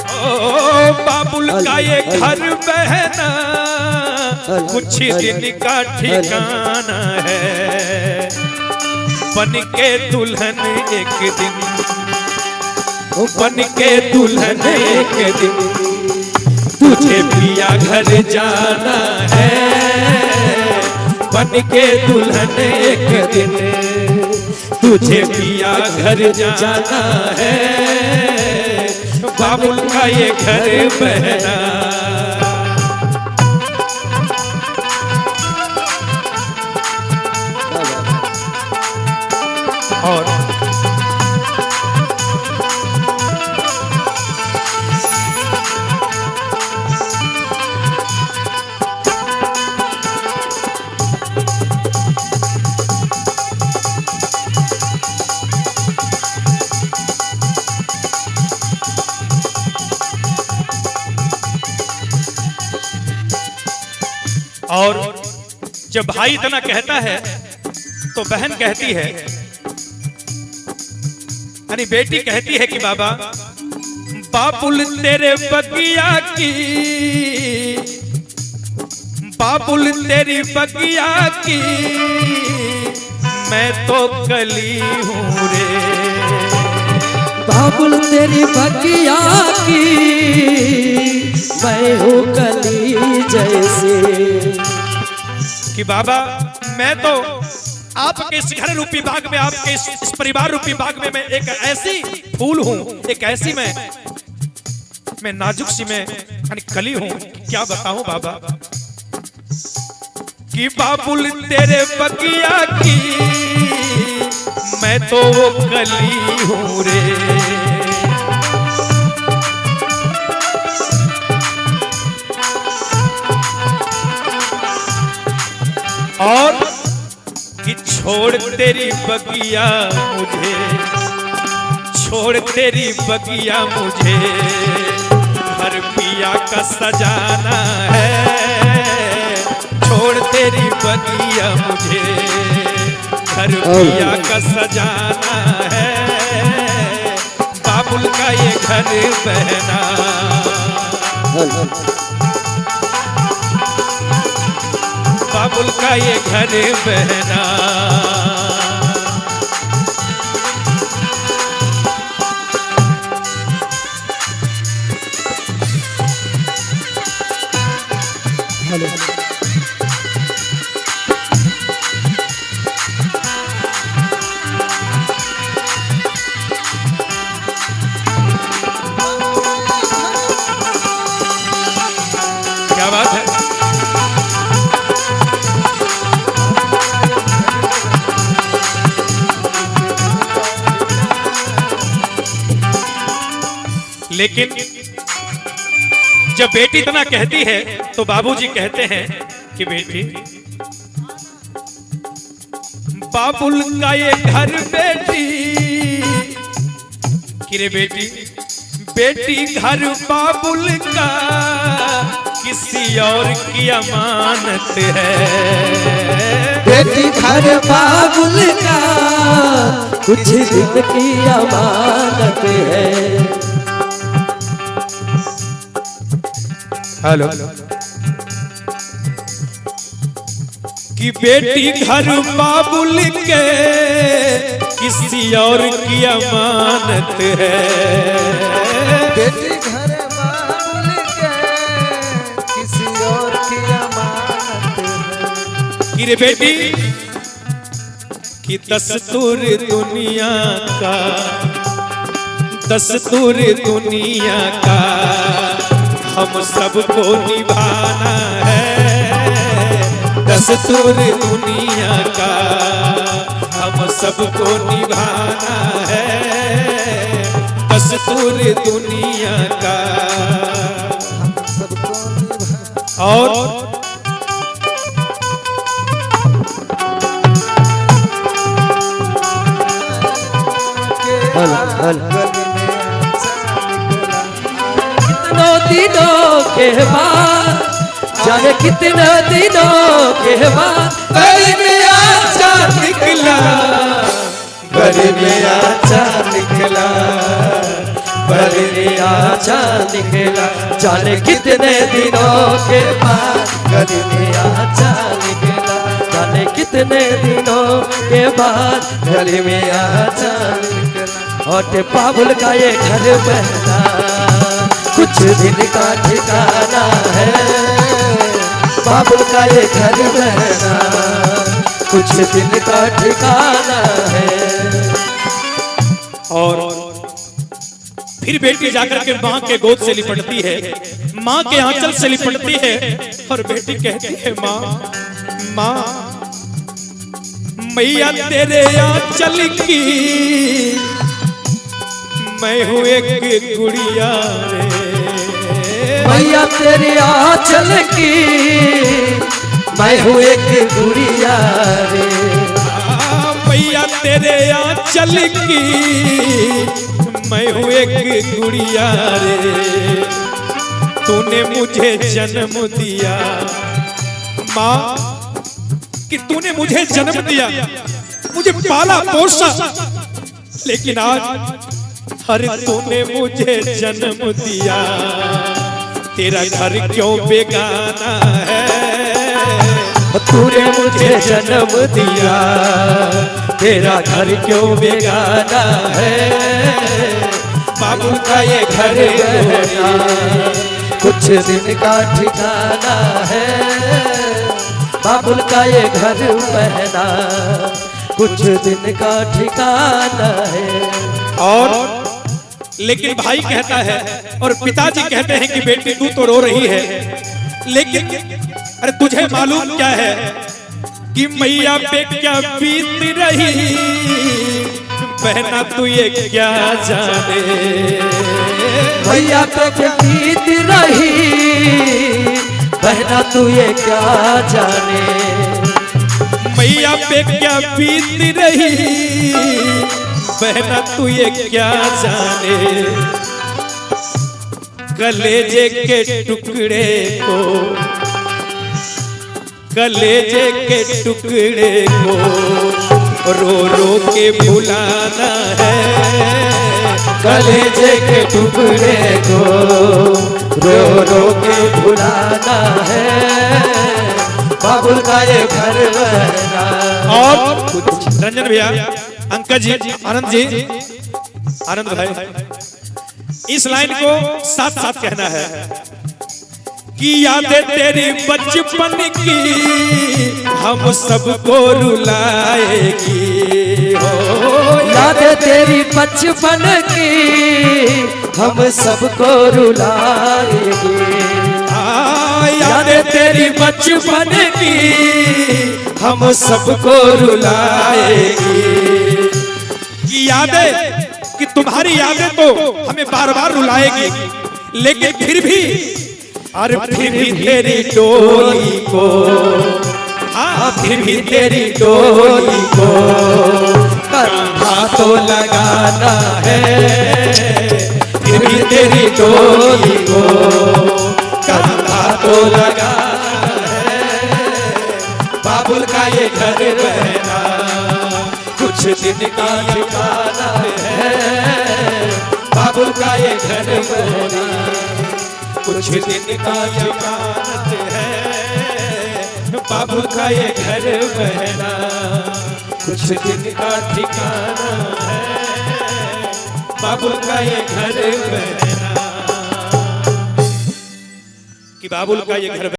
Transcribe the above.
ओ बाबुल का ये घर बहना कुछ दिन का ठिकाना है, बन के दुल्हन एक दिन, बन के दुल्हन एक दिन तुझे पिया घर जाना है, बन के दुल्हन एक दिन तुझे पिया घर जाना है, बाबुल का ये घर बहना। और जब भाई इतना कहता है तो बहन कहती है, यानी बेटी कहती है कि बाबा बाबुल तेरे बगिया की, बाबुल तेरी बगिया की मैं तो कली हूँ रे, बाबुल तेरी बगिया की मैं हूँ कली जैसे। कि बाबा मैं तो आपके इस घर रूपी बाग में, आपके इस परिवार रूपी बाग में मैं एक ऐसी फूल हूँ, एक ऐसी मैं नाजुक सी मैं कली हूँ, क्या बताऊं बाबा। कि बाबुल तेरे बगिया की मैं तो वो कली हूँ रे, और कि छोड़ तेरी बगिया मुझे, छोड़ तेरी बगिया मुझे घर पिया का सजाना है, छोड़ तेरी बगिया मुझे घर पिया का सजाना है, बाबुल का ये घर बहना, बाबुल का ये घर बहना। क्या बात है। लेकिन जब बेटी इतना कहती है तो बाबूजी कहते हैं कि बेटी बाबुल का ये घर बेटी, कि रे बेटी बेटी घर बाबुल का किसी और की अमानत है, बेटी घर बाबुल का कुछ दिन की अमानत है। हेलो। कि बेटी घर बाबुल के किसी और की अमानत है, बेटी घर बाबुल के किसी और की अमानत है। कि रे बेटी कि दस्तूर दुनिया का, दस्तूर दुनिया का हम सबको निभाना है, दस्तूर दुनिया का हम सबको निभाना है, दस्तूर दुनिया का हम सबको निभाना। और कितनों दिनों के बाद, जाने कितने दिनों के बाद गली में आचा निकला, गली में आचा निकला, गले में आजा निकला, जाने कितने दिनों के बाद गले में आजा निकला, जाने कितने दिनों के बाद गले में आजा निकला। और बाबुल का ये घर बहना कुछ दिन का ठिकाना है, बाबुल का ये घर बहना कुछ दिन का ठिकाना है। और फिर बेटी जाकर के माँ के गोद से लिपटती है, माँ के आंचल से लिपटती है और बेटी कहती है माँ माँ मैया तेरे आंचल की मैं हूँ एक गुड़िया रे, मैया तेरी आंचल की मैं हूँ एक गुड़िया रे, मैया तेरे आंचल की मैं हूँ एक गुड़िया रे, तूने मुझे जन्म दिया माँ कि तूने मुझे जन्म दिया, मुझे पाला पोसा, लेकिन आज हर तूने मुझे जन्म दिया, तेरा घर क्यों बेगाना है, तूने मुझे जन्म दिया तेरा घर क्यों बेगाना है। बाबू का ये घर बहना कुछ दिन का ठिकाना है, बाबुल का ये घर बहना कुछ दिन का ठिकाना है। और लेकिन भाई कहता है और पिताजी कहते हैं कि बेटी तू तो रो रही है, लेकिन अरे तुझे मालूम क्या है कि मैया पे क्या बीत रही, बहना तू ये क्या जाने, मैया पे क्या बीत रही, बहना तू ये क्या जाने, मैया पे क्या बीत रही, बहना तू ये क्या जाने, कलेजे के टुकड़े को, कलेजे के टुकड़े को रो रो के भुलाना है, कलेजे के टुकड़े को रो रो के भुलाना है, बाबुल का ये घर बहना। और रंजन भैया, अंकज जी, आनंद जी, आनंद भाई, इस लाइन को साथ साथ कहना है कि यादें तेरी बचपन की हम सबको रुलाएगी, हो यादें तेरी बचपन की हम सबको रुलाएगी, यादें तेरी बचपन की हम सबको रुलाएगी, कि यादें कि तुम्हारी यादें तो हमें बार बार रुलाएगी, लेकिन फिर भी और फिर भी तेरी डोली को, हाँ फिर भी तेरी डोली को कंधा तो लगाना है, फिर भी तेरी डोली को कंधा तो लगाना है, बाबुल का ये घर बहना कुछ दिन का ठिकाना है, बाबुल का ये घर बहना कुछ दिन का ठिकाना है, बाबुल का ये घर बहना कुछ दिन का ठिकाना है, बाबुल का ये घर बहना कि बाबुल का ये घर